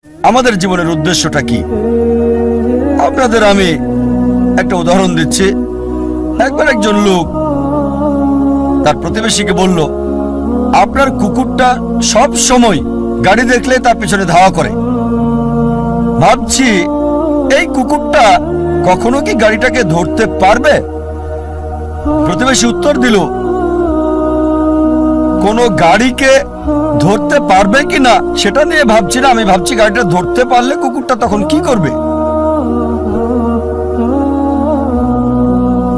আমাদের জীবনের উদ্দেশ্যটা কি? আপনাদের আমি একটা উদাহরণ দিচ্ছি। একবার একজন লোক তার প্রতিবেশীকে বলল, আপনার কুকুরটা সব সময় গাড়ি দেখলে তার পিছনে ধাওয়া করে। ভাবছি এই কুকুরটা কখনো কি গাড়িটাকে ধরতে পারবে? প্রতিবেশী উত্তর দিল, কোনো গাড়িকে ধরতে পারবে কিনা সেটা নিয়ে ভাবছি না, আমি ভাবছি গাড়িটা ধরতে পারলে কুকুরটা তখন কি করবে।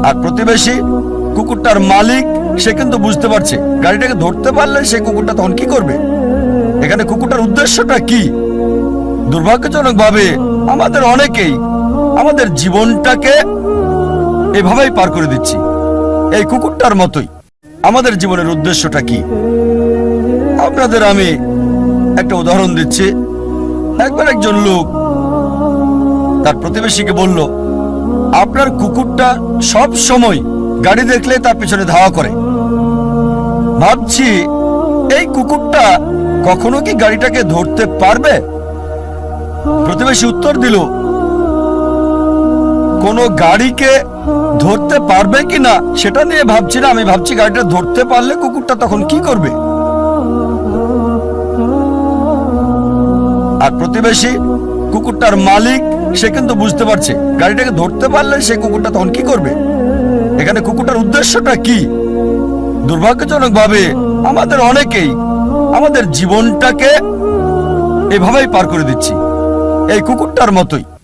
আর প্রতিবেশী কুকুরটার মালিক, সে কিন্তু বুঝতে পারছে গাড়িটাকে ধরতে পারলে সে কুকুরটা তখন কি করবে। এখানে কুকুরটার উদ্দেশ্যটা কি? দুর্ভাগ্যজনকভাবে আমাদের অনেকেই আমাদের জীবনটাকে এভাবেই পার করে দিচ্ছি, এই কুকুরটার মতোই। আমাদের জীবনের উদ্দেশ্যটা কি? আপনাদের আমি একটা উদাহরণ দিচ্ছি। একবার একজন লোক তার প্রতিবেশীকে বলল, আপনার কুকুরটা সব সময় গাড়ি দেখলে তার পিছনে ধাওয়া করে। ভাবছি এই কুকুরটা কখনো কি গাড়িটাকে ধরতে পারবে? প্রতিবেশী উত্তর দিল, কোনো গাড়িকে ধরতে পারবে কিনা সেটা নিয়ে ভাবছি না, আমি ভাবছি গাড়িটা ধরতে পারলে কুকুরটা তখন কি করবে। আর প্রতিবেশী কুকুরটার মালিক, সে কিন্তু বুঝতে পারছে গাড়িটাকে ধরতে পারলে সে কুকুরটা তখন কি করবে। এখানে কুকুরটার উদ্দেশ্যটা কি? দুর্ভাগ্যজনকভাবে আমাদের অনেকেই আমাদের জীবনটাকে এভাবেই পার করে দিচ্ছি, এই কুকুরটার মতোই।